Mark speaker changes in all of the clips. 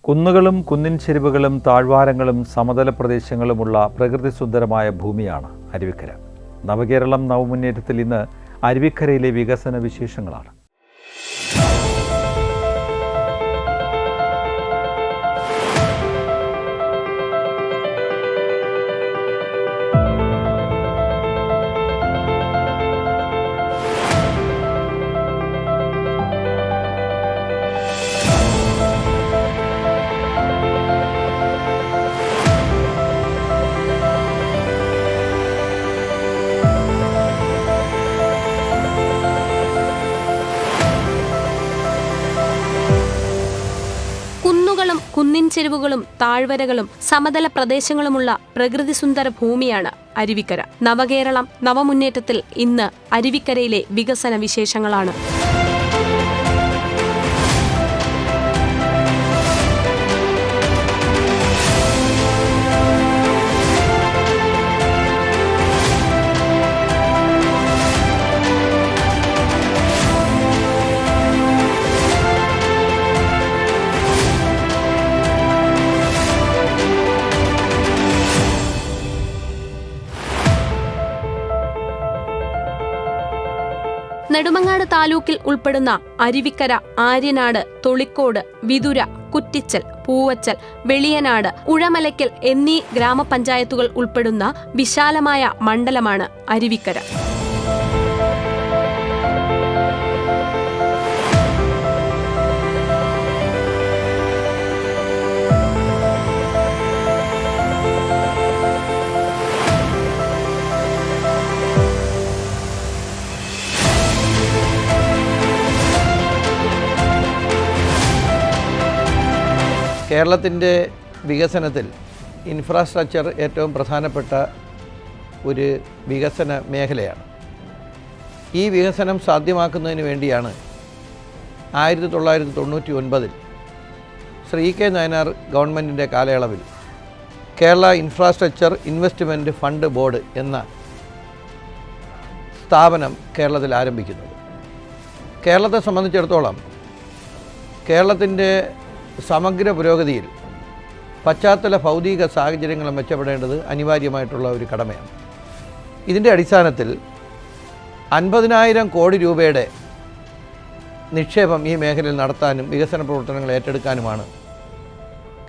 Speaker 1: കുന്നുകളും കുന്നിൻ ചെരിവുകളും താഴ്വാരങ്ങളും സമതല പ്രദേശങ്ങളുമുള്ള പ്രകൃതിസുന്ദരമായ ഭൂമിയാണ് അരുവിക്കര. നവകേരളം നവമുന്നേറ്റത്തിൽ ഇന്ന് അരുവിക്കരയിലെ വികസന വിശേഷങ്ങളാണ്.
Speaker 2: കുന്നുകളും കുന്നിൻ ചെരുവുകളും താഴ്വരകളും സമതല പ്രദേശങ്ങളുമുള്ള പ്രകൃതിസുന്ദര ഭൂമിയാണ് അരുവിക്കര. നവകേരളം നവമുന്നേറ്റത്തിൽ ഇന്ന് അരുവിക്കരയിലെ വികസന വിശേഷങ്ങളാണ്. നെടുമങ്ങാട് താലൂക്കിൽ ഉൾപ്പെടുന്ന അരുവിക്കര, ആര്യനാട്, തൊളിക്കോട്, വിതുര, കുറ്റിച്ചൽ, പൂവച്ചൽ, വെളിയനാട്, ഉഴമലയ്ക്കൽ എന്നീ ഗ്രാമപഞ്ചായത്തുകൾ ഉൾപ്പെടുന്ന വിശാലമായ മണ്ഡലമാണ് അരുവിക്കര.
Speaker 3: കേരളത്തിൻ്റെ വികസനത്തിൽ ഇൻഫ്രാസ്ട്രക്ചർ ഏറ്റവും പ്രധാനപ്പെട്ട ഒരു വികസന മേഖലയാണ്. ഈ വികസനം സാധ്യമാക്കുന്നതിന് വേണ്ടിയാണ് 1999 ശ്രീ കെ നായനാർ ഗവൺമെൻറ്റിൻ്റെ കാലയളവിൽ Kerala infrastructure investment fund board എന്ന സ്ഥാപനം കേരളത്തിൽ ആരംഭിക്കുന്നത്. കേരളത്തെ സംബന്ധിച്ചിടത്തോളം കേരളത്തിൻ്റെ സമഗ്ര പുരോഗതിയിൽ പശ്ചാത്തല ഭൗതിക സാഹചര്യങ്ങൾ മെച്ചപ്പെടേണ്ടത് അനിവാര്യമായിട്ടുള്ള ഒരു കടമയാണ്. ഇതിൻ്റെ അടിസ്ഥാനത്തിൽ 50,000 കോടി രൂപയുടെ നിക്ഷേപം ഈ മേഖലയിൽ നടത്താനും വികസന പ്രവർത്തനങ്ങൾ ഏറ്റെടുക്കാനുമാണ്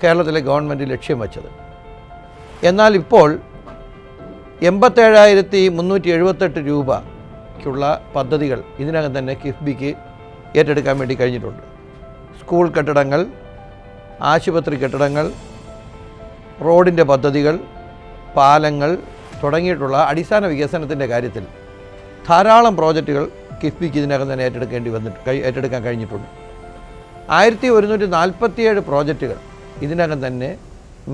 Speaker 3: കേരളത്തിലെ ഗവൺമെൻറ് ലക്ഷ്യം വച്ചത്. എന്നാൽ ഇപ്പോൾ 87,378 രൂപയ്ക്കുള്ള പദ്ധതികൾ ഇതിനകം തന്നെ കിഫ്ബിക്ക് ഏറ്റെടുക്കാൻ വേണ്ടി കഴിഞ്ഞിട്ടുണ്ട്. സ്കൂൾ കെട്ടിടങ്ങൾ, ആശുപത്രി കെട്ടിടങ്ങൾ, റോഡിൻ്റെ പദ്ധതികൾ, പാലങ്ങൾ തുടങ്ങിയിട്ടുള്ള അടിസ്ഥാന വികസനത്തിൻ്റെ കാര്യത്തിൽ ധാരാളം പ്രോജക്റ്റുകൾ കിഫ്ബിക്ക് ഇതിനകം തന്നെ ഏറ്റെടുക്കാൻ കഴിഞ്ഞിട്ടുണ്ട്. 1147 പ്രോജക്റ്റുകൾ ഇതിനകം തന്നെ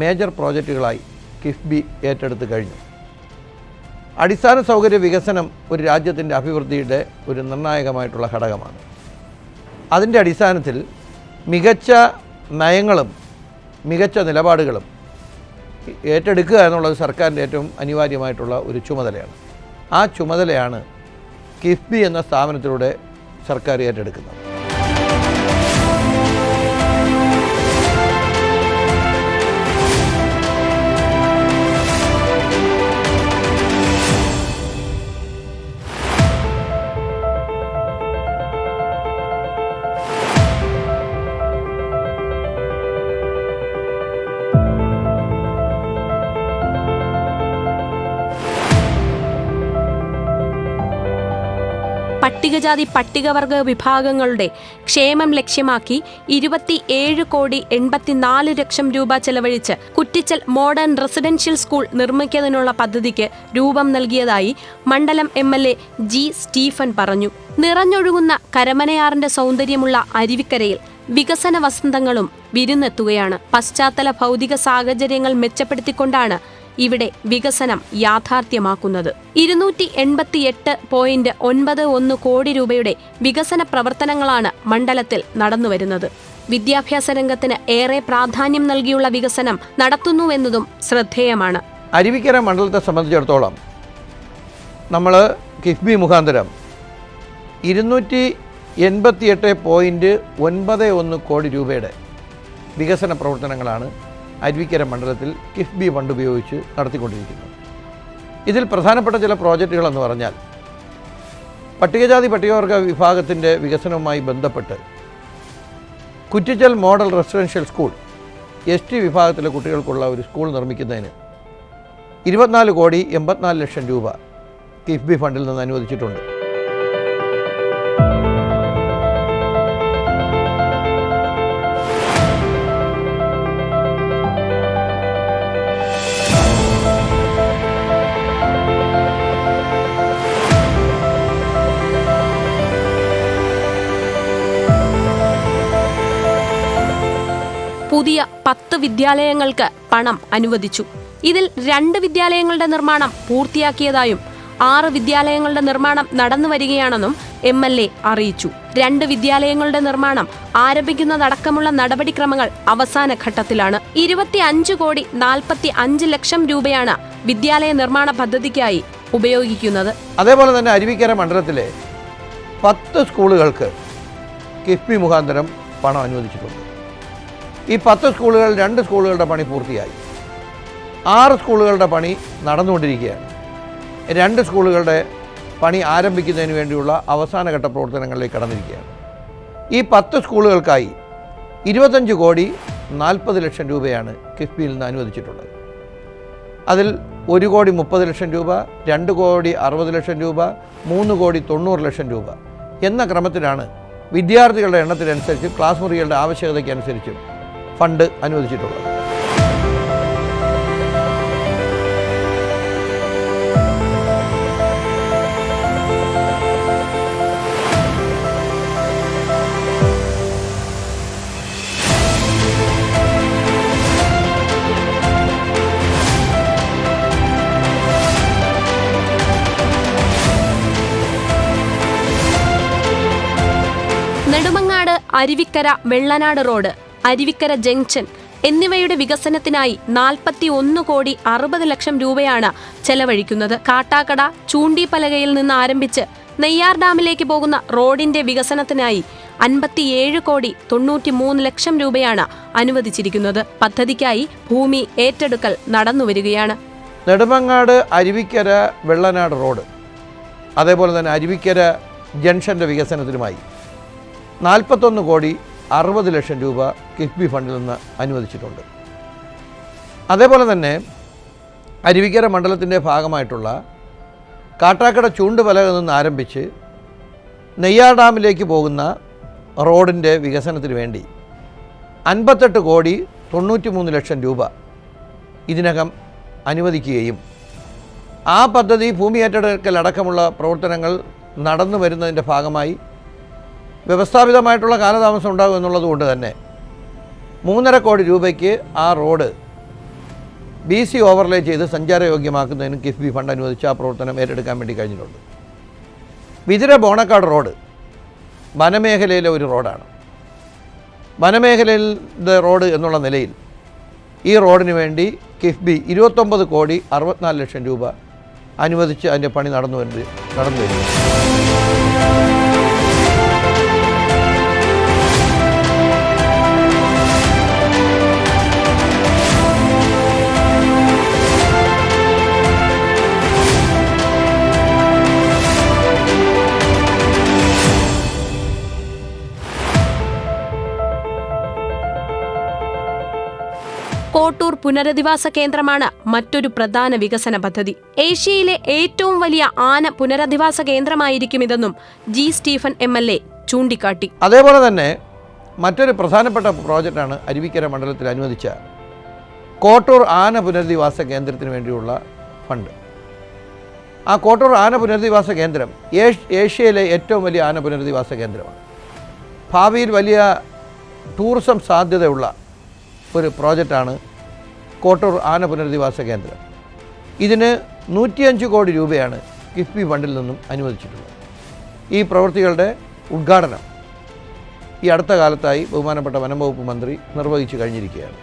Speaker 3: മേജർ പ്രോജക്റ്റുകളായി കിഫ്ബി ഏറ്റെടുത്ത് കഴിഞ്ഞു. അടിസ്ഥാന സൗകര്യ വികസനം ഒരു രാജ്യത്തിൻ്റെ അഭിവൃദ്ധിയുടെ ഒരു നിർണായകമായിട്ടുള്ള ഘടകമാണ്. അതിൻ്റെ അടിസ്ഥാനത്തിൽ മികച്ച നയങ്ങളും മികച്ച നിലപാടുകളും ഏറ്റെടുക്കുക എന്നുള്ളത് സർക്കാരിൻ്റെ ഏറ്റവും അനിവാര്യമായിട്ടുള്ള ഒരു ചുമതലയാണ്. ആ ചുമതലയാണ് കിഫ്ബി എന്ന സ്ഥാപനത്തിലൂടെ സർക്കാർ ഏറ്റെടുക്കുന്നത്.
Speaker 2: പട്ടികജാതി പട്ടികവർഗ വിഭാഗങ്ങളുടെ ക്ഷേമം ലക്ഷ്യമാക്കി 27,84,00,000 രൂപ ചെലവഴിച്ച് കുറ്റിച്ചൽ മോഡേൺ റെസിഡൻഷ്യൽ സ്കൂൾ നിർമ്മിക്കുന്നതിനുള്ള പദ്ധതിക്ക് രൂപം നൽകിയതായി മണ്ഡലം MLA ജി സ്റ്റീഫൻ പറഞ്ഞു. നിറഞ്ഞൊഴുകുന്ന കരമനയാറിന്റെ സൗന്ദര്യമുള്ള അരുവിക്കരയിൽ വികസന വസന്തങ്ങളും വിരുന്നെത്തുകയാണ്. പശ്ചാത്തല ഭൗതിക സാഹചര്യങ്ങൾ മെച്ചപ്പെടുത്തിക്കൊണ്ടാണ് ഇവിടെ വികസനം യാഥാർത്ഥ്യമാക്കുന്നത്. 288.91 കോടി രൂപയുടെ വികസന പ്രവർത്തനങ്ങളാണ് മണ്ഡലത്തിൽ നടന്നുവരുന്നത്. വിദ്യാഭ്യാസ രംഗത്തിന് ഏറെ പ്രാധാന്യം നൽകിയുള്ള വികസനം നടത്തുന്നുവെന്നതും ശ്രദ്ധേയമാണ്.
Speaker 3: അരുവിക്കര മണ്ഡലത്തെ സംബന്ധിച്ചിടത്തോളം നമ്മൾ കിഫ്ബി മുഖാന്തരം 288.91 കോടി രൂപയുടെ വികസന പ്രവർത്തനങ്ങളാണ് അരുവിക്കര മണ്ഡലത്തിൽ കിഫ്ബി ഫണ്ട് ഉപയോഗിച്ച് നടത്തിക്കൊണ്ടിരിക്കുന്നത്. ഇതിൽ പ്രധാനപ്പെട്ട ചില പ്രോജക്റ്റുകളെന്ന് പറഞ്ഞാൽ പട്ടികജാതി പട്ടികവർഗ വിഭാഗത്തിൻ്റെ വികസനവുമായി ബന്ധപ്പെട്ട് Kuttichal model residential school ST വിഭാഗത്തിലെ കുട്ടികൾക്കുള്ള ഒരു സ്കൂൾ നിർമ്മിക്കുന്നതിന് 24,84,00,000 രൂപ കിഫ്ബി ഫണ്ടിൽ നിന്ന് അനുവദിച്ചിട്ടുണ്ട്.
Speaker 2: പുതിയ 10 വിദ്യാലയങ്ങൾക്ക് പണം അനുവദിച്ചു. ഇതിൽ 2 വിദ്യാലയങ്ങളുടെ നിർമ്മാണം പൂർത്തിയാക്കിയതായും 6 വിദ്യാലയങ്ങളുടെ നിർമ്മാണം നടന്നുവരികയാണെന്നും MLA അറിയിച്ചു. 2 വിദ്യാലയങ്ങളുടെ നിർമ്മാണം ആരംഭിക്കുന്നതടക്കമുള്ള നടപടിക്രമങ്ങൾ അവസാന ഘട്ടത്തിലാണ്. 25,45,00,000 രൂപയാണ് വിദ്യാലയ നിർമ്മാണ പദ്ധതിക്കായി ഉപയോഗിക്കുന്നത്.
Speaker 3: അതേപോലെ തന്നെ അരുവിക്കര മണ്ഡലത്തിലെ 10 സ്കൂളുകൾക്ക് കിഫ്ബി മുഖാന്തരം പണം അനുവദിച്ചിട്ടുണ്ട്. ഈ 10 സ്കൂളുകൾ 2 സ്കൂളുകളുടെ പണി പൂർത്തിയായി. 6 സ്കൂളുകളുടെ പണി നടന്നുകൊണ്ടിരിക്കുകയാണ്. 2 സ്കൂളുകളുടെ പണി ആരംഭിക്കുന്നതിന് വേണ്ടിയുള്ള അവസാനഘട്ട പ്രവർത്തനങ്ങളിലേക്ക് കടന്നിരിക്കുകയാണ്. ഈ 10 സ്കൂളുകൾക്കായി 25,40,00,000 രൂപയാണ് കിഫ്ബിയിൽ നിന്ന് അനുവദിച്ചിട്ടുള്ളത്. അതിൽ 1,30,00,000 രൂപ, 2,60,00,000 രൂപ, 3,90,00,000 രൂപ എന്ന ക്രമത്തിലാണ് വിദ്യാർത്ഥികളുടെ എണ്ണത്തിനനുസരിച്ച് ക്ലാസ് മുറികളുടെ ആവശ്യകതയ്ക്കനുസരിച്ചും ഫണ്ട് അനുവദിച്ചിട്ടുള്ളത്.
Speaker 2: നെടുമങ്ങാട് അരുവിക്കര വെള്ളനാട് റോഡ്, അരുവിക്കര ജംഗ്ഷൻ എന്നിവയുടെ വികസനത്തിനായി 41,60,00,000 രൂപയാണ് ചെലവഴിക്കുന്നത്. കാട്ടാക്കട ചൂണ്ടിപ്പലകയിൽ നിന്ന് ആരംഭിച്ച് നെയ്യാർ ഡാമിലേക്ക് പോകുന്ന റോഡിന്റെ വികസനത്തിനായി 57,93,00,000 രൂപയാണ് അനുവദിച്ചിരിക്കുന്നത്. പദ്ധതിക്കായി ഭൂമി ഏറ്റെടുക്കൽ നടന്നുവരികയാണ്.
Speaker 3: നെടുമങ്ങാട് അരുവിക്കര വെള്ളനാട് റോഡ്, അതേപോലെ തന്നെ അരുവിക്കര ജംഗ്ഷൻ്റെ വികസനത്തിനുമായി 41,60,00,000 രൂപ കിഫ്ബി ഫണ്ടിൽ നിന്ന് അനുവദിച്ചിട്ടുണ്ട്. അതേപോലെ തന്നെ അരുവിക്കര മണ്ഡലത്തിൻ്റെ ഭാഗമായിട്ടുള്ള കാട്ടാക്കട ചൂണ്ടുപലകയിൽ നിന്ന് ആരംഭിച്ച് നെയ്യാർ ഡാമിലേക്ക് പോകുന്ന റോഡിൻ്റെ വികസനത്തിന് വേണ്ടി 58,93,00,000 രൂപ ഇതിനകം അനുവദിക്കുകയും ആ പദ്ധതി ഭൂമി ഏറ്റെടുക്കൽ അടക്കമുള്ള പ്രവർത്തനങ്ങൾ നടന്നു വരുന്നതിൻ്റെ ഭാഗമായി വ്യവസ്ഥാപിതമായിട്ടുള്ള കാലതാമസം ഉണ്ടാകും എന്നുള്ളതുകൊണ്ട് തന്നെ 3.5 കോടി രൂപയ്ക്ക് ആ റോഡ് BC ഓവർലേ ചെയ്ത് സഞ്ചാരയോഗ്യമാക്കുന്നതിനും കിഫ്ബി ഫണ്ട് അനുവദിച്ച് ആ പ്രവർത്തനം ഏറ്റെടുക്കാൻ വേണ്ടി കഴിഞ്ഞിട്ടുണ്ട്. വിതുര ബോണക്കാട് റോഡ് വനമേഖലയിലെ ഒരു റോഡാണ്. വനമേഖലയിലെ റോഡ് എന്നുള്ള നിലയിൽ ഈ റോഡിന് വേണ്ടി കിഫ്ബി 29,64,00,000 രൂപ അനുവദിച്ച് അതിൻ്റെ പണി നടന്നു വരുന്നു.
Speaker 2: കോട്ടൂർ പുനരധിവാസ കേന്ദ്രമാണ് മറ്റൊരു പ്രധാന വികസന പദ്ധതി. ഏഷ്യയിലെ ഏറ്റവും വലിയ ആന പുനരധിവാസ കേന്ദ്രമായിരിക്കുമിതെന്നും G. സ്റ്റീഫൻ MLA ചൂണ്ടിക്കാട്ടി.
Speaker 3: അതേപോലെ തന്നെ മറ്റൊരു പ്രധാനപ്പെട്ട പ്രോജക്റ്റാണ് അരുവിക്കര മണ്ഡലത്തിൽ അനുവദിച്ച കോട്ടൂർ ആന പുനരധിവാസ കേന്ദ്രത്തിന് വേണ്ടിയുള്ള ഫണ്ട്. ആ കോട്ടൂർ ആന പുനരധിവാസ കേന്ദ്രം ഏഷ്യയിലെ ഏറ്റവും വലിയ ആന പുനരധിവാസ കേന്ദ്രമാണ്. ഭാവിയിൽ വലിയ ടൂറിസം സാധ്യതയുള്ള ഒരു പ്രോജക്റ്റാണ് കോട്ടൂർ ആന പുനരധിവാസ കേന്ദ്രം. ഇതിന് 105 കോടി രൂപയാണ് കിഫ്ബി ഫണ്ടിൽ നിന്നും അനുവദിച്ചിട്ടുള്ളത്. ഈ പ്രവൃത്തികളുടെ ഉദ്ഘാടനം ഈ അടുത്ത കാലത്തായി ബഹുമാനപ്പെട്ട വനം വകുപ്പ് മന്ത്രി നിർവഹിച്ചു കഴിഞ്ഞിരിക്കുകയാണ്.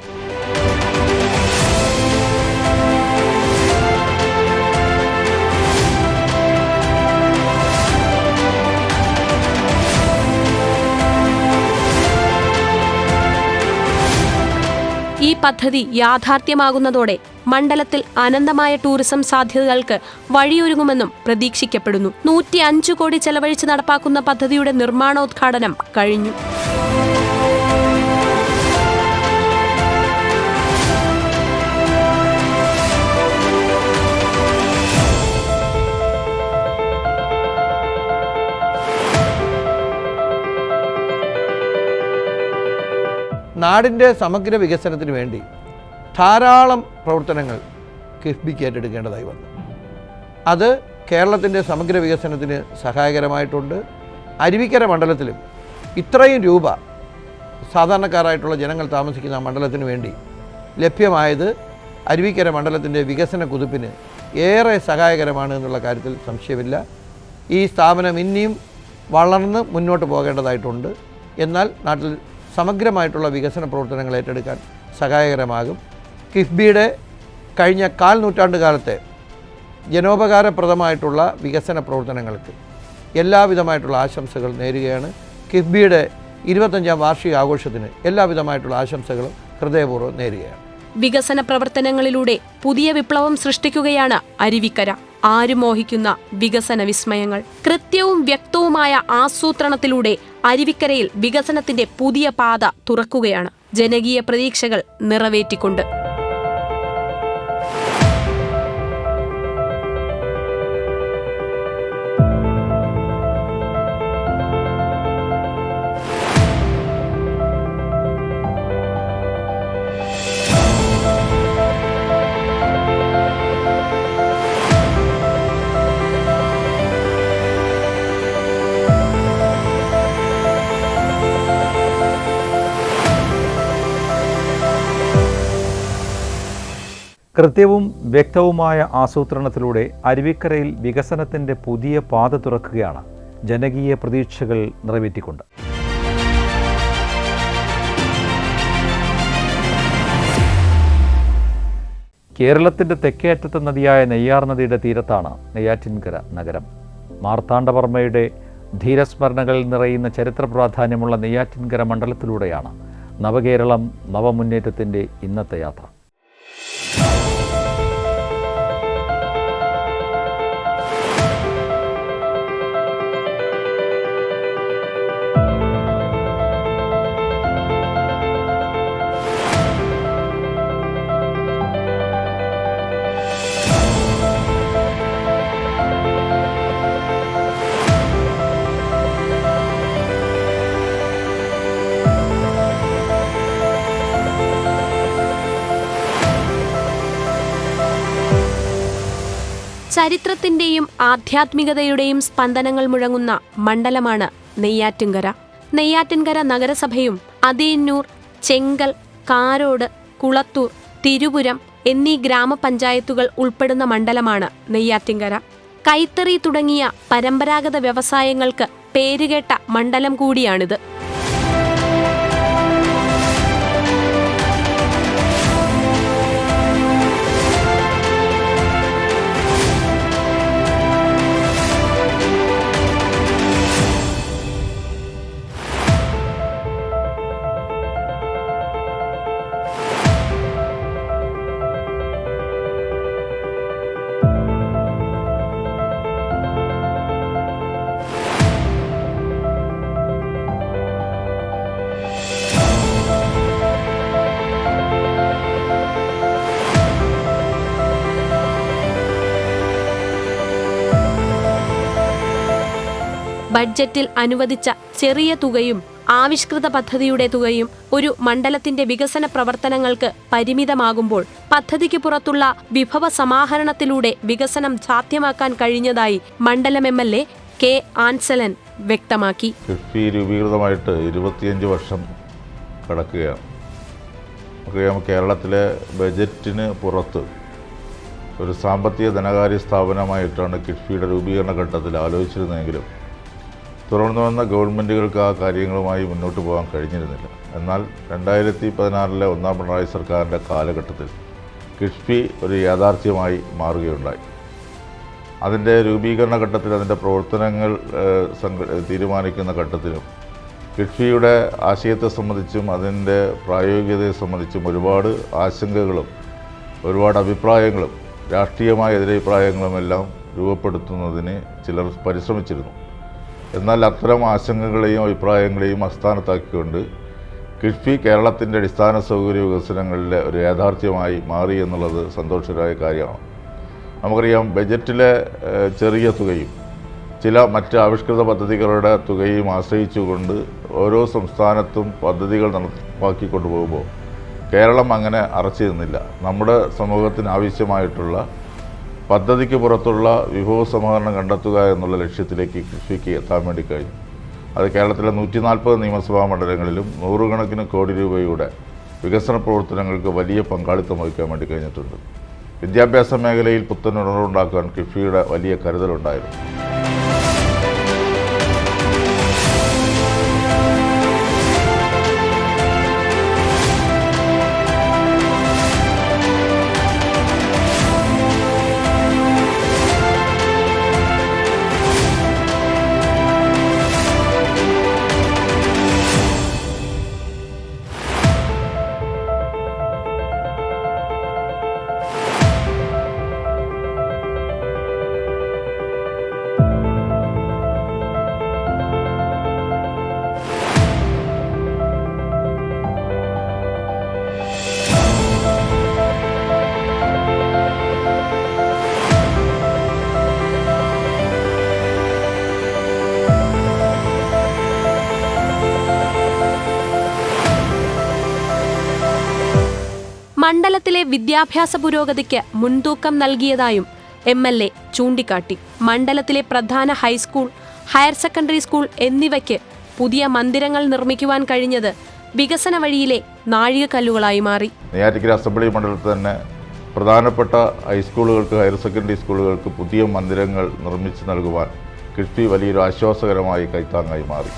Speaker 2: പദ്ധതി യാഥാർത്ഥ്യമാകുന്നതോടെ മണ്ഡലത്തിൽ അനന്തമായ ടൂറിസം സാധ്യതകൾക്ക് വഴിയൊരുങ്ങുമെന്നും പ്രതീക്ഷിക്കപ്പെടുന്നു. 105 കോടി ചെലവഴിച്ച് നടപ്പാക്കുന്ന പദ്ധതിയുടെ നിർമ്മാണോദ്ഘാടനം കഴിഞ്ഞു.
Speaker 3: നാടിൻ്റെ സമഗ്ര വികസനത്തിന് വേണ്ടി ധാരാളം പ്രവർത്തനങ്ങൾ കിഫ്ബിക്ക് ഏറ്റെടുക്കേണ്ടതായി വന്നു. അത് കേരളത്തിൻ്റെ സമഗ്ര വികസനത്തിന് സഹായകരമായിട്ടുണ്ട്. അരുവിക്കര മണ്ഡലത്തിലും ഇത്രയും രൂപ സാധാരണക്കാരായിട്ടുള്ള ജനങ്ങൾ താമസിക്കുന്ന മണ്ഡലത്തിന് വേണ്ടി ലഭ്യമായത് അരുവിക്കര മണ്ഡലത്തിൻ്റെ വികസന കുതിപ്പിന് ഏറെ സഹായകരമാണ് എന്നുള്ള കാര്യത്തിൽ സംശയമില്ല. ഈ സ്ഥാപനം ഇനിയും വളർന്ന് മുന്നോട്ട് പോകേണ്ടതായിട്ടുണ്ട്. എന്നാൽ നാട്ടിൽ സമഗ്രമായിട്ടുള്ള വികസന പ്രവർത്തനങ്ങൾ ഏറ്റെടുക്കാൻ സഹായകരമാകും. കിഫ്ബിയുടെ കഴിഞ്ഞ 1/4 നൂറ്റാണ്ട് കാലത്തെ ജനോപകാരപ്രദമായിട്ടുള്ള വികസന പ്രവർത്തനങ്ങൾക്ക് എല്ലാവിധമായിട്ടുള്ള ആശംസകൾ നേരുകയാണ്. കിഫ്ബിയുടെ 25ാം വാർഷിക ആഘോഷത്തിന് എല്ലാവിധമായിട്ടുള്ള ആശംസകളും ഹൃദയപൂർവ്വം നേരുകയാണ്.
Speaker 2: വികസന പ്രവർത്തനങ്ങളിലൂടെ പുതിയ വിപ്ലവം സൃഷ്ടിക്കുകയാണ് അരുവിക്കര. ആരും മോഹിക്കുന്ന വികസന വിസ്മയങ്ങൾ. കൃത്യവും വ്യക്തവുമായ ആസൂത്രണത്തിലൂടെ അരുവിക്കരയിൽ വികസനത്തിന്റെ പുതിയ പാത തുറക്കുകയാണ്. ജനകീയ പ്രതീക്ഷകൾ നിറവേറ്റിക്കൊണ്ട്.
Speaker 1: കൃത്യവും വ്യക്തവുമായ ആസൂത്രണത്തിലൂടെ അരുവിക്കരയിൽ വികസനത്തിൻ്റെ പുതിയ പാത തുറക്കുകയാണ് ജനകീയ പ്രതീക്ഷകൾ നിറവേറ്റിക്കൊണ്ട്. കേരളത്തിൻ്റെ തെക്കേയറ്റത്തെ നദിയായ നെയ്യാർ നദിയുടെ തീരത്താണ് നെയ്യാറ്റിൻകര നഗരം. മാർത്താണ്ഡവർമ്മയുടെ ധീരസ്മരണകൾ നിറയുന്ന ചരിത്ര പ്രാധാന്യമുള്ള നെയ്യാറ്റിൻകര മണ്ഡലത്തിലൂടെയാണ് നവകേരളം നവമുന്നേറ്റത്തിൻ്റെ ഇന്നത്തെ യാത്ര.
Speaker 2: ചരിത്രത്തിന്റെയും ആധ്യാത്മികതയുടെയും സ്പന്ദനങ്ങൾ മുഴങ്ങുന്ന മണ്ഡലമാണ് നെയ്യാറ്റിൻകര. നെയ്യാറ്റിൻകര നഗരസഭയും അതിയന്നൂർ, ചെങ്കൽ, കാരോട്, കുളത്തൂർ, തിരുപുരം എന്നീ ഗ്രാമപഞ്ചായത്തുകൾ ഉൾപ്പെടുന്ന മണ്ഡലമാണ് നെയ്യാറ്റിൻകര. കൈത്തറി തുടങ്ങിയ പരമ്പരാഗത വ്യവസായങ്ങൾക്ക് പേരുകേട്ട മണ്ഡലം കൂടിയാണിത്. ബഡ്ജറ്റിൽ അനുവദിച്ച ചെറിയ തുകയും ആവിഷ്കൃത പദ്ധതിയുടെ തുകയും ഒരു മണ്ഡലത്തിന്റെ വികസന പ്രവർത്തനങ്ങൾക്ക് പരിമിതമാകുമ്പോൾ പദ്ധതിക്ക് പുറത്തുള്ള വിഭവ സമാഹരണത്തിലൂടെ വികസനം സാധ്യമാക്കാൻ കഴിഞ്ഞതായി മണ്ഡലം MLA കെ ആൻസലൻ വ്യക്തമാക്കി.
Speaker 4: കിഫ്ബി രൂപീകൃതമായിട്ട് 25 വർഷം കടക്കുകയാണ്. കേരളത്തിലെ ബജറ്റിന് പുറത്ത് ഒരു സാമ്പത്തിക ധനകാര്യ സ്ഥാപനമായിട്ടാണ് കിഫ്ബിയുടെ രൂപീകരണ ഘട്ടത്തിൽ ആലോചിച്ചിരുന്നതെങ്കിലും തുടർന്നു വന്ന ഗവൺമെൻറ്റുകൾക്ക് ആ കാര്യങ്ങളുമായി മുന്നോട്ട് പോകാൻ കഴിഞ്ഞിരുന്നില്ല. എന്നാൽ 2016 ഒന്നാം പിണറായി സർക്കാരിൻ്റെ കാലഘട്ടത്തിൽ കിഫ്ബി ഒരു യാഥാർത്ഥ്യമായി മാറുകയുണ്ടായി. അതിൻ്റെ രൂപീകരണ ഘട്ടത്തിൽ അതിൻ്റെ പ്രവർത്തനങ്ങൾ തീരുമാനിക്കുന്ന ഘട്ടത്തിലും കിഫ്ബിയുടെ ആശയത്തെ സംബന്ധിച്ചും അതിൻ്റെ പ്രായോഗികതയെ സംബന്ധിച്ചും ഒരുപാട് ആശങ്കകളും ഒരുപാട് അഭിപ്രായങ്ങളും രാഷ്ട്രീയമായ എതിരഭിപ്രായങ്ങളുമെല്ലാം രൂപപ്പെടുത്തുന്നതിന് ചിലർ പരിശ്രമിച്ചിരുന്നു. എന്നാൽ അത്തരം ആശങ്കകളെയും അഭിപ്രായങ്ങളെയും അസ്ഥാനത്താക്കിക്കൊണ്ട് കിഫ്ബി കേരളത്തിൻ്റെ അടിസ്ഥാന സൗകര്യ വികസനങ്ങളിലെ ഒരു യാഥാർത്ഥ്യമായി മാറി എന്നുള്ളത് സന്തോഷകരമായ കാര്യമാണ്. നമുക്കറിയാം, ബജറ്റിലെ ചെറിയ തുകയും ചില മറ്റ് ആവിഷ്കൃത പദ്ധതികളുടെ തുകയും ആശ്രയിച്ചുകൊണ്ട് ഓരോ സംസ്ഥാനത്തും പദ്ധതികൾ നടപ്പാക്കിക്കൊണ്ടു പോകുമ്പോൾ കേരളം അങ്ങനെ അറച്ചു നിന്നില്ല. നമ്മുടെ സമൂഹത്തിന് ആവശ്യമായിട്ടുള്ള പദ്ധതിക്ക് പുറത്തുള്ള വിഭവസമാഹരണം കണ്ടെത്തുക എന്നുള്ള ലക്ഷ്യത്തിലേക്ക് കൃഷിക്ക് എത്താൻ വേണ്ടി കഴിഞ്ഞു. അത് കേരളത്തിലെ 140 നിയമസഭാ മണ്ഡലങ്ങളിലും 100 കണക്കിന് കോടി രൂപയുടെ വികസന പ്രവർത്തനങ്ങൾക്ക് വലിയ പങ്കാളിത്തം വഹിക്കാൻ വേണ്ടി കഴിഞ്ഞിട്ടുണ്ട്. വിദ്യാഭ്യാസ മേഖലയിൽ പുത്തൻ ഉണർവുണ്ടാക്കാൻ കിഫ്ബിയുടെ വലിയ കരുതലുണ്ടായിരുന്നു.
Speaker 2: മണ്ഡലത്തിലെ വിദ്യാഭ്യാസ പുരോഗതിക്ക് മുൻതൂക്കം നൽകിയതായും MLA ചൂണ്ടിക്കാട്ടി. മണ്ഡലത്തിലെ പ്രധാന ഹൈസ്കൂൾ, ഹയർ സെക്കൻഡറി സ്കൂൾ എന്നിവയ്ക്ക് പുതിയ മന്ദിരങ്ങൾ നിർമ്മിക്കുവാൻ കഴിഞ്ഞത് വികസന വഴിയിലെ നാഴികക്കല്ലുകളായി മാറി.
Speaker 4: നെയ്യാറ്റിൻകര അസംബ്ലി മണ്ഡലത്തിൽ തന്നെ പ്രധാനപ്പെട്ട ഹൈസ്കൂളുകൾക്ക്, ഹയർ സെക്കൻഡറി സ്കൂളുകൾക്ക് പുതിയ മന്ദിരങ്ങൾ നിർമ്മിച്ചു നൽകുവാൻ കിഫ്ബി വലിയൊരു ആശ്വാസകരമായി കൈത്താങ്ങായി മാറി.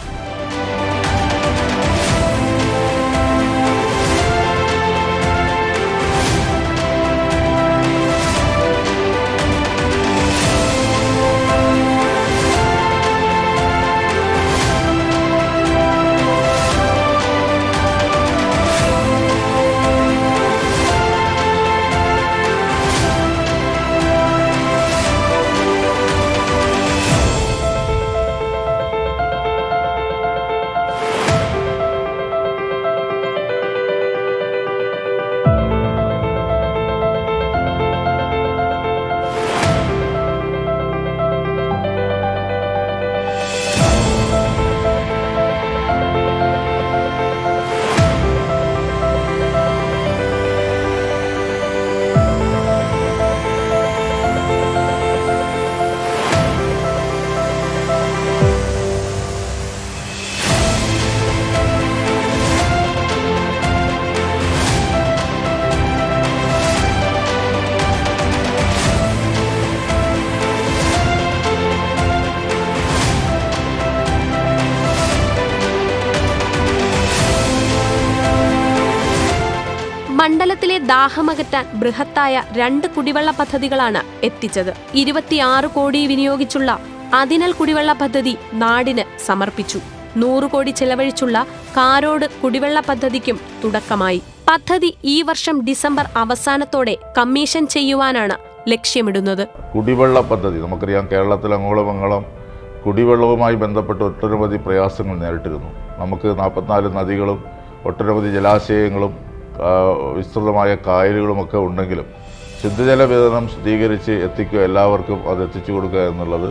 Speaker 2: മണ്ഡലത്തിലെ ദാഹമകറ്റാൻ ബൃഹത്തായ 2 കുടിവെള്ള പദ്ധതികളാണ് എത്തിച്ചത്. 26 കോടി വിനിയോഗിച്ചുള്ള അതിനൽ കുടിവെള്ള പദ്ധതി നാടിന് സമർപ്പിച്ചു. 100 കോടി ചെലവഴിച്ചുള്ള കാരോട് കുടിവെള്ള പദ്ധതിക്കും തുടക്കമായി. പദ്ധതി ഈ വർഷം ഡിസംബർ അവസാനത്തോടെ കമ്മീഷൻ ചെയ്യുവാനാണ് ലക്ഷ്യമിടുന്നത്.
Speaker 4: കുടിവെള്ള പദ്ധതി നമുക്കറിയാം, കേരളത്തിൽ അങ്ങോളം കുടിവെള്ളവുമായി ബന്ധപ്പെട്ട് ഒട്ടനവധി പ്രയാസങ്ങൾ നേരിട്ടിരുന്നു. നമുക്ക് 44 നദികളും ഒട്ടനവധി ജലാശയങ്ങളും വിസ്തൃതമായ കായലുകളുമൊക്കെ ഉണ്ടെങ്കിലും ശുദ്ധജല വിതരണം ശുദ്ധീകരിച്ച് എത്തിക്കുക, എല്ലാവർക്കും അത് എത്തിച്ചു കൊടുക്കുക എന്നുള്ളത്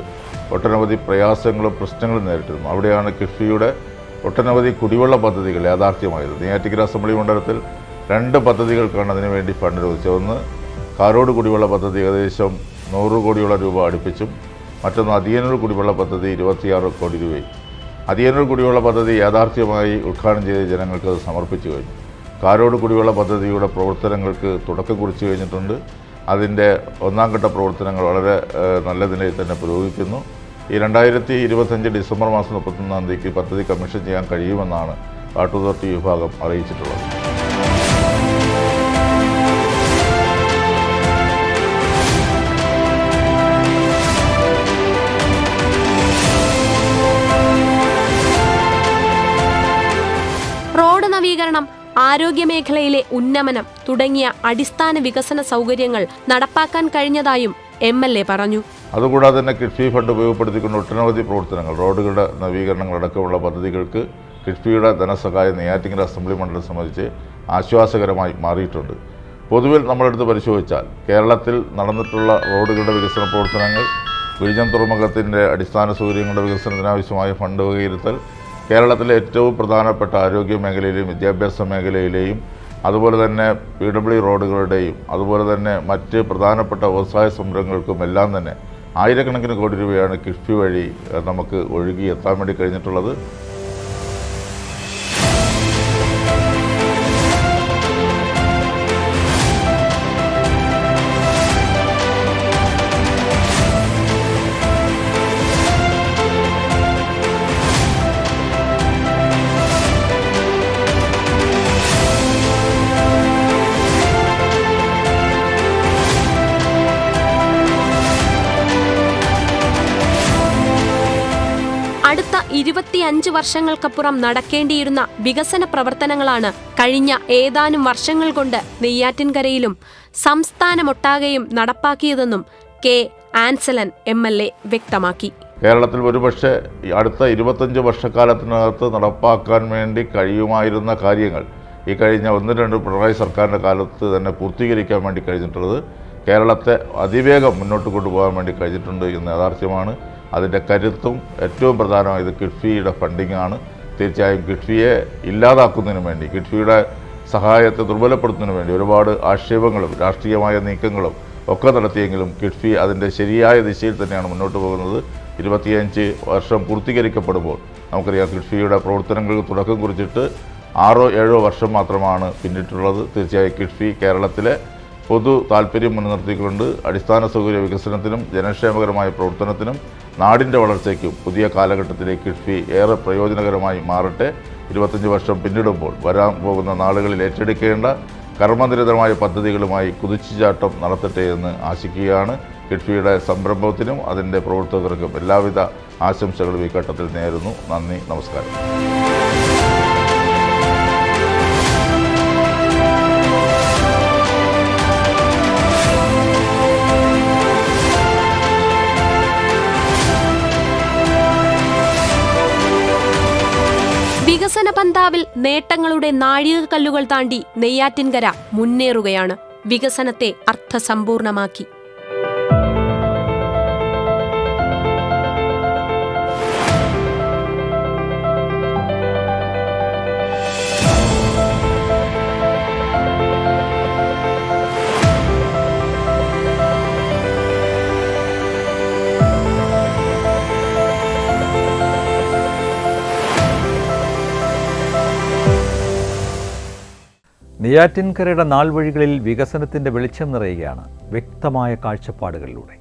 Speaker 4: ഒട്ടനവധി പ്രയാസങ്ങളും പ്രശ്നങ്ങളും നേരിട്ടിരുന്നു. അവിടെയാണ് കിഫ്ബിയുടെ ഒട്ടനവധി കുടിവെള്ള പദ്ധതികൾ യാഥാർത്ഥ്യമായത്. നെയ്യാറ്റിൻകര അസംബ്ലി മണ്ഡലത്തിൽ 2 പദ്ധതികൾക്കാണ് അതിനുവേണ്ടി ഫണ്ട് അനുവദിച്ചത്. ഒന്ന് കാരോട് കുടിവെള്ള പദ്ധതി ഏകദേശം 100 കോടിയോളം രൂപ അടുപ്പിച്ചും, മറ്റൊന്ന് അതിയന്നൂർ കുടിവെള്ള പദ്ധതി 26 കോടി രൂപയും. അതിയന്നൂർ കുടിവെള്ള പദ്ധതി യാഥാർത്ഥ്യമായി ഉദ്ഘാടനം ചെയ്ത് ജനങ്ങൾക്ക് അത് സമർപ്പിച്ചു കഴിഞ്ഞു. കാരോട് കുടിവെള്ള പദ്ധതിയുടെ പ്രവർത്തനങ്ങൾക്ക് തുടക്കം കുറിച്ച് കഴിഞ്ഞിട്ടുണ്ട്. അതിൻ്റെ 1ാം ഘട്ട പ്രവർത്തനങ്ങൾ വളരെ നല്ല നിലയിൽ തന്നെ പുരോഗമിക്കുന്നു. ഈ 2025 ഡിസംബർ മാസം 31-ാം തീയതിക്ക് പദ്ധതി കമ്മീഷൻ ചെയ്യാൻ കഴിയുമെന്നാണ് വാട്ടർ അതോറിറ്റി വിഭാഗം അറിയിച്ചിട്ടുള്ളത്.
Speaker 2: നവീകരണം, ആരോഗ്യമേഖലയിലെ ഉന്നമനം തുടങ്ങിയ അടിസ്ഥാന വികസന സൗകര്യങ്ങൾ നടപ്പാക്കാൻ കഴിഞ്ഞതായും MLA പറഞ്ഞു.
Speaker 4: അതുകൂടാതെ തന്നെ കിഡ്ഫി ഫണ്ട് ഉപയോഗപ്പെടുത്തിക്കൊണ്ട് ഒട്ടനവധി പ്രവർത്തനങ്ങൾ, റോഡുകളുടെ നവീകരണങ്ങളടക്കമുള്ള പദ്ധതികൾക്ക് കിഡ്ഫിയുടെ ധനസഹായം നെയ്യാറ്റിൻകര അസംബ്ലി മണ്ഡലം സംബന്ധിച്ച് ആശ്വാസകരമായി മാറിയിട്ടുണ്ട്. പൊതുവിൽ നമ്മളെടുത്ത് പരിശോധിച്ചാൽ കേരളത്തിൽ നടന്നിട്ടുള്ള റോഡുകളുടെ വികസന പ്രവർത്തനങ്ങൾ, വിഴിഞ്ഞം തുറമുഖത്തിൻ്റെ അടിസ്ഥാന സൗകര്യങ്ങളുടെ വികസനത്തിനാവശ്യമായ ഫണ്ട് വകയിരുത്തൽ, കേരളത്തിലെ ഏറ്റവും പ്രധാനപ്പെട്ട ആരോഗ്യ മേഖലയിലെയും വിദ്യാഭ്യാസ മേഖലയിലെയും അതുപോലെ തന്നെ PW റോഡുകളുടെയും അതുപോലെ തന്നെ മറ്റ് പ്രധാനപ്പെട്ട വ്യവസായ സംരംഭങ്ങൾക്കും എല്ലാം തന്നെ ആയിരക്കണക്കിന് കോടി രൂപയാണ് കിഡ്ഫി വഴി നമുക്ക് ഒഴുകി എത്താൻ വേണ്ടി കഴിഞ്ഞിട്ടുള്ളത്.
Speaker 2: അടുത്ത 25 വർഷങ്ങൾക്കപ്പുറം നടക്കേണ്ടിയിരുന്ന വികസന പ്രവർത്തനങ്ങളാണ് കഴിഞ്ഞ ഏതാനും വർഷങ്ങൾ കൊണ്ട് നെയ്യാറ്റിൻകരയിലും സംസ്ഥാനമൊട്ടാകെയും നടപ്പാക്കിയതെന്നും K. ആൻസലൻ MLA വ്യക്തമാക്കി.
Speaker 4: കേരളത്തിൽ ഒരുപക്ഷെ അടുത്ത 25 വർഷക്കാലത്തിനകത്ത് നടപ്പാക്കാൻ വേണ്ടി കഴിയുമായിരുന്ന കാര്യങ്ങൾ ഈ കഴിഞ്ഞ 1-2 പിണറായി സർക്കാരിൻ്റെ കാലത്ത് തന്നെ പൂർത്തീകരിക്കാൻ വേണ്ടി കഴിഞ്ഞിട്ടുള്ളത് കേരളത്തെ അതിവേഗം മുന്നോട്ട് കൊണ്ടുപോകാൻ വേണ്ടി കഴിഞ്ഞിട്ടുണ്ട് എന്ന യാഥാർത്ഥ്യമാണ്. അതിൻ്റെ കരുത്തും ഏറ്റവും പ്രധാനമായത് കിഡ്ഫിയുടെ ഫണ്ടിംഗ് ആണ്. തീർച്ചയായും കിഡ്ഫിയെ ഇല്ലാതാക്കുന്നതിന് വേണ്ടി, കിഡ്ഫിയുടെ സഹായത്തെ ദുർബലപ്പെടുത്തുന്നതിന് വേണ്ടി ഒരുപാട് ആക്ഷേപങ്ങളും രാഷ്ട്രീയമായ നീക്കങ്ങളും ഒക്കെ നടത്തിയെങ്കിലും കിഡ്ഫി അതിൻ്റെ ശരിയായ ദിശയിൽ തന്നെയാണ് മുന്നോട്ട് പോകുന്നത്. 25 വർഷം പൂർത്തീകരിക്കപ്പെടുമ്പോൾ നമുക്കറിയാം കിഡ്ഫിയുടെ പ്രവർത്തനങ്ങൾക്ക് തുടക്കം കുറിച്ചിട്ട് 6-7 വർഷം മാത്രമാണ് പിന്നിട്ടുള്ളത്. തീർച്ചയായും കിഡ്ഫി കേരളത്തിലെ പൊതു താൽപ്പര്യം മുൻനിർത്തിക്കൊണ്ട് അടിസ്ഥാന സൗകര്യ വികസനത്തിനും ജനക്ഷേമകരമായ പ്രവർത്തനത്തിനും നാടിൻ്റെ വളർച്ചയ്ക്കും പുതിയ കാലഘട്ടത്തിലേക്ക് കിഡ്ഫി ഏറെ പ്രയോജനകരമായി മാറട്ടെ. 25 വർഷം പിന്നിടുമ്പോൾ വരാൻ പോകുന്ന നാളുകളിൽ ഏറ്റെടുക്കേണ്ട കർമ്മനിരതമായ പദ്ധതികളുമായി കുതിച്ചുചാട്ടം നടത്തട്ടെ എന്ന് ആശിക്കുകയാണ്. കിഡ്ഫിയുടെ സംരംഭത്തിനും അതിൻ്റെ പ്രവർത്തകർക്കും എല്ലാവിധ ആശംസകളും ഈ ഘട്ടത്തിൽ നേരുന്നു. നന്ദി, നമസ്കാരം.
Speaker 2: വികസന പന്താവിൽ നേട്ടങ്ങളുടെ നാഴികക്കല്ലുകൾ താണ്ടി നെയ്യാറ്റിൻകര മുന്നേറുകയാണ്. വികസനത്തെ അർത്ഥസമ്പൂർണമാക്കി.
Speaker 1: നെയ്യാറ്റിൻകരയുടെ നാൾവഴികളിൽ വികസനത്തിൻ്റെ വെളിച്ചം നിറയുകയാണ് വ്യക്തമായ കാഴ്ചപ്പാടുകളിലൂടെ.